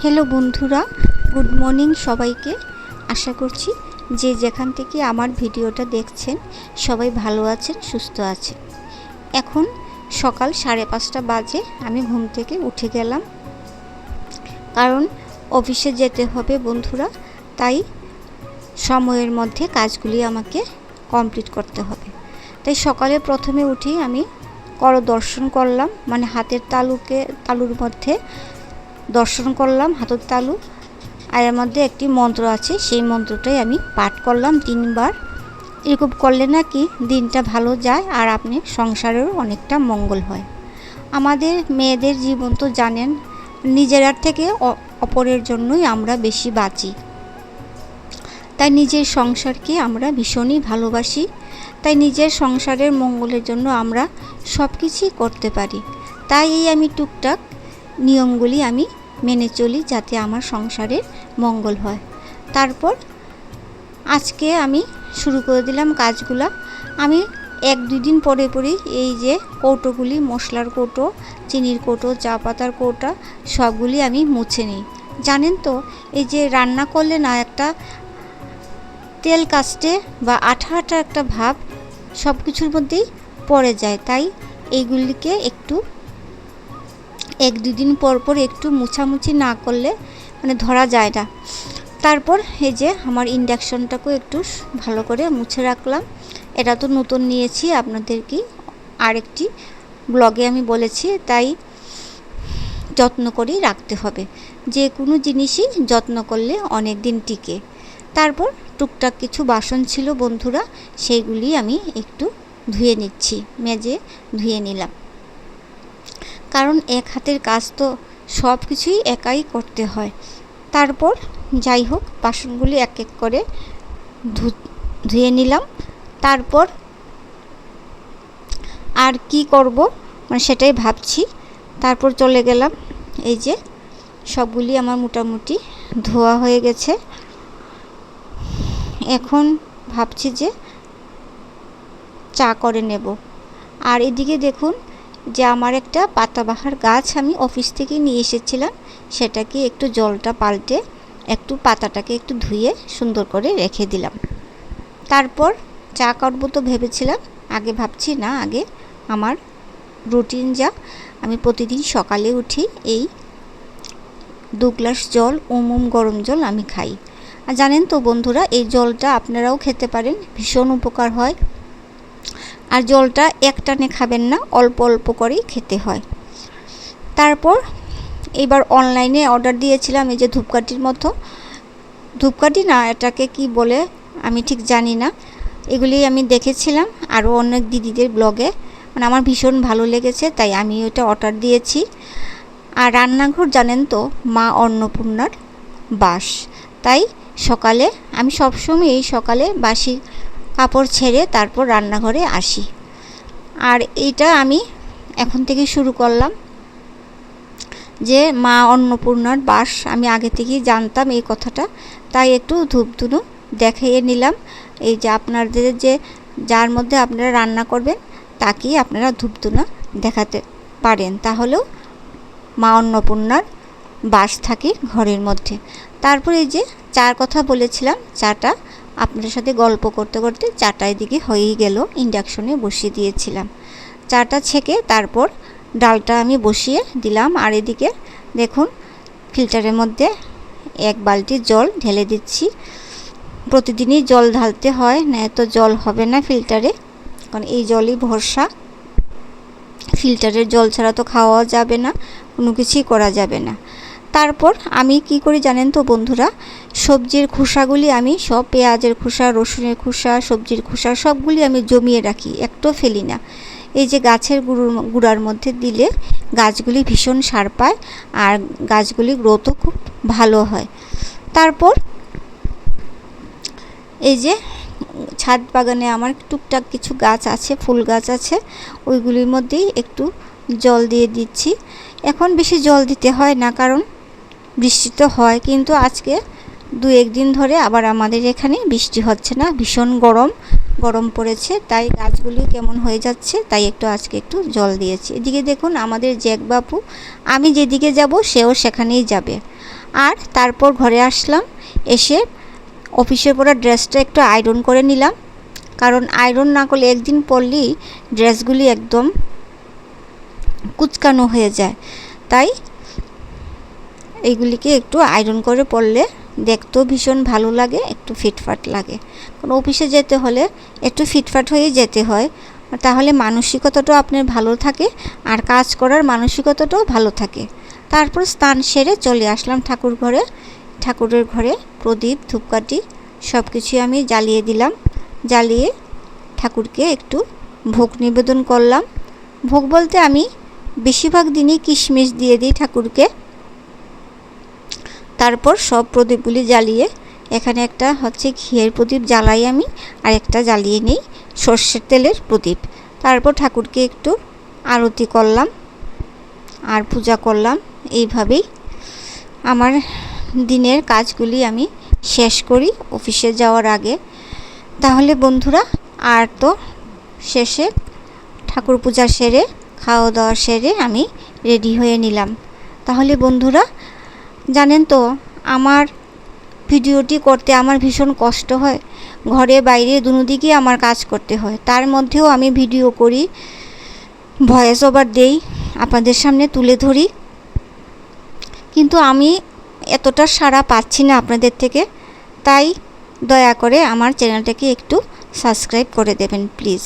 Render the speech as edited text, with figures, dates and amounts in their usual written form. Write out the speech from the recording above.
Hello বন্ধুরা, good morning সবাইকে। আশা করছি যে যেখান থেকে আমার ভিডিওটা দেখছেন সবাই ভালো আছেন, সুস্থ আছেন। এখন সকাল 5:30 বাজে। আমি ঘুম থেকে উঠে গেলাম, কারণ অফিসে যেতে হবে বন্ধুরা। তাই সময়ের মধ্যে কাজগুলি আমাকে কমপ্লিট করতে হবে। তাই সকালে প্রথমে উঠেই আমি কর দর্শন করলাম, মানে হাতের তালুর মধ্যে দর্শন করলাম, হাতের তালু। আর এর মধ্যে একটি মন্ত্র আছে, সেই মন্ত্রটাই আমি পাঠ করলাম 3 বার। এরকম করলে নাকি দিনটা ভালো যায় আর আপনি সংসারেরও অনেকটা মঙ্গল হয়। আমাদের মেয়েদের জীবন তো জানেন, নিজের থেকে অপরের জন্যই আমরা বেশি বাঁচি। তাই নিজের সংসারকে আমরা ভীষণই ভালোবাসি। তাই নিজের সংসারের মঙ্গলের জন্য আমরা সব কিছুই করতে পারি। তাই আমি টুকটাক নিয়মগুলি আমি মেনে চলি, যাতে আমার সংসারের মঙ্গল হয়। তারপর আজকে আমি শুরু করে দিলাম কাজগুলা। আমি 1-2 দিন পরে এই যে কৌটোগুলি, মশলার কৌটো, চিনির কৌটো, চা পাতার কৌটা, সবগুলি আমি মুছে নিই। জানেন তো, এই যে রান্না করলে না একটা তেল কাস্টে বা আঠা আঠা একটা ভাব সব কিছুর মধ্যেই পড়ে যায়। তাই এইগুলিকে একটু 1-2 দিন পর একটু মুছামুছি না করলে মানে ধরা যায় না। তারপর এই যে আমার ইন্ডাকশনটাকেও একটু ভালো করে মুছে রাখলাম। এটা তো নতুন নিয়েছি, আপনাদেরকে আরেকটি ব্লগে আমি বলেছি। তাই যত্ন করেই রাখতে হবে, যে কোনো জিনিসই যত্ন করলে অনেক দিন টিকে। তারপর টুকটাক কিছু বাসন ছিল বন্ধুরা, সেইগুলি আমি একটু ধুয়ে নিচ্ছি, মেজে ধুয়ে নিলাম। কারণ এক হাতের কাজ তো সব কিছুই একাই করতে হয়। তারপর যাই হোক, বাসনগুলি এক এক করে ধুয়ে নিলাম। তারপর আর কি করব মানে সেটাই ভাবছি। তারপর চলে গেলাম, এই যে সবগুলি আমার মোটামুটি ধোয়া হয়ে গেছে। এখন ভাবছি যে চা করে নেব। আর এদিকে দেখুন যে আমার একটা পাতাবাহার গাছ আমি অফিস থেকে নিয়ে এসেছিলাম, সেটাকে একটু জলটা পাল্টে একটু পাতাটাকে একটু ধুয়ে সুন্দর করে রেখে দিলাম। তারপর চা করব তো ভেবেছিলাম, আগে ভাবছি না, আগে আমার রুটিন যা, আমি প্রতিদিন সকালে উঠি এই 2 গ্লাস জল, গরম জল আমি খাই। আর জানেন তো বন্ধুরা, এই জলটা আপনারাও খেতে পারেন, ভীষণ উপকার হয়। আর জলটা একটানে খাবেন না, অল্প অল্প করেই খেতে হয়। তারপর এবার অনলাইনে অর্ডার দিয়েছিলাম এই যে ধূপকাঠির মতো, ধূপকাঠি না, এটাকে কি বলে আমি ঠিক জানি না। এগুলি আমি দেখেছিলাম আরও অনেক দিদিদের ব্লগে, মানে আমার ভীষণ ভালো লেগেছে, তাই আমি ওটা অর্ডার দিয়েছি। আর রান্নাঘর জানেন তো মা অন্নপূর্ণার বাস। তাই সকালে আমি সবসময় এই সকালে বাসি কাপড় ছেড়ে তারপর রান্নাঘরে আসি। আর এইটা আমি এখন থেকে শুরু করলাম, যে মা অন্নপূর্ণার বাস। আমি আগে থেকেই জানতাম এই কথাটা, তাই একটু ধূপধুনো দেখিয়ে নিলাম। এই যে আপনাদের যে যার মধ্যে আপনারা রান্না করবেন তাকেই আপনারা ধূপধুনো দেখাতে পারেন, তাহলেও মা অন্নপূর্ণার বাস থাকে ঘরের মধ্যে। তারপরে এই যে চার কথা বলেছিলাম, চাটা আপনাদের সাথে গল্প করতে করতে চাটা এদিকে হয়েই গেল, ইন্ডাকশনে বসিয়ে দিয়েছিলাম। চাটা ছেঁকে তারপর ডালটা আমি বসিয়ে দিলাম। আর এদিকে দেখুন ফিল্টারের মধ্যে 1 বালতি জল ঢেলে দিচ্ছি। প্রতিদিনই জল ঢালতে হয়, না এত জল হবে না ফিল্টারে, কারণ এই জলই ভরসা। ফিল্টারের জল ছাড়া তো খাওয়া যাবে না, কোনো কিছুই করা যাবে না। তারপর আমি কি করি জানেন তো বন্ধুরা, সবজির খোসাগুলি আমি সব, পেঁয়াজের খোসা, রসুনের খোসা, সবজির খোসা সবগুলি আমি জমিয়ে রাখি, একটু ফেলি না। এই যে গাছের গুঁড়ার মধ্যে দিলে গাছগুলি ভীষণ সার পায় আর গাছগুলি গ্রোথও খুব ভালো হয়। তারপর এই যে ছাদ বাগানে আমার টুকটাক কিছু গাছ আছে, ফুল গাছ আছে, ওইগুলির মধ্যেই একটু জল দিয়ে দিচ্ছি। এখন বেশি জল দিতে হয় না, কারণ বৃষ্টি তো হয়, কিন্তু আজকে 2-1 দিন ধরে আবার আমাদের এখানে বৃষ্টি হচ্ছে না, ভীষণ গরম পড়েছে। তাই গাছগুলি কেমন হয়ে যাচ্ছে, তাই আজকে একটু জল দিয়েছি। এদিকে দেখুন আমাদের জ্যাক বাপু, আমি যেদিকে যাব সেও সেখানেই যাবে। আর তারপর ঘরে আসলাম, এসে অফিসে পরা ড্রেসটা একটু আয়রন করে নিলাম, কারণ আয়রন না করলে একদিন পরলেই ড্রেসগুলি একদম কুচকানো হয়ে যায়। তাই এইগুলিকে একটু আয়রন করে পরলে দেখতেও ভীষণ ভালো লাগে, একটু ফিটফাট লাগে। কারণ অফিসে যেতে হলে একটু ফিটফাট হয়ে যেতে হয়, তাহলে মানসিকতাটাও আপনার ভালো থাকে আর কাজ করার মানসিকতাটাও ভালো থাকে। তারপর স্নান সেরে চলে আসলাম ঠাকুর ঘরে। ঠাকুরের ঘরে প্রদীপ ধূপকাঠি সব কিছুই আমি জ্বালিয়ে দিলাম। জ্বালিয়ে ঠাকুরকে একটু ভোগ নিবেদন করলাম। ভোগ বলতে আমি বেশিরভাগ দিনই কিশমিশ দিয়ে দিই ঠাকুরকে। তারপর সব প্রদীপগুলি জ্বালিয়ে, এখানে একটা হচ্ছে ঘিয়ের প্রদীপ জ্বালাই আমি, আর একটা জ্বালিয়ে নিই সর্ষের তেলের প্রদীপ। তারপর ঠাকুরকে একটু আরতি করলাম আর পূজা করলাম। এইভাবেই আমার দিনের কাজগুলি আমি শেষ করি অফিসে যাওয়ার আগে। তাহলে বন্ধুরা, আর তো শেষে ঠাকুর পূজা সেরে খাওয়া দাওয়া সেরে আমি রেডি হয়ে নিলাম। তাহলে বন্ধুরা, জানেন তো আমার ভিডিওটি করতে আমার ভীষণ কষ্ট হয়। ঘরে বাইরে দুদিকেই আমার কাজ করতে হয়, তার মধ্যেও আমি ভিডিও করি, ভয়েস ওভার দেই, আপনাদের সামনে তুলে ধরি, কিন্তু আমি এতটা সাড়া পাচ্ছি না আপনাদের থেকে। তাই দয়া করে আমার চ্যানেলটাকে একটু সাবস্ক্রাইব করে দেবেন প্লিজ।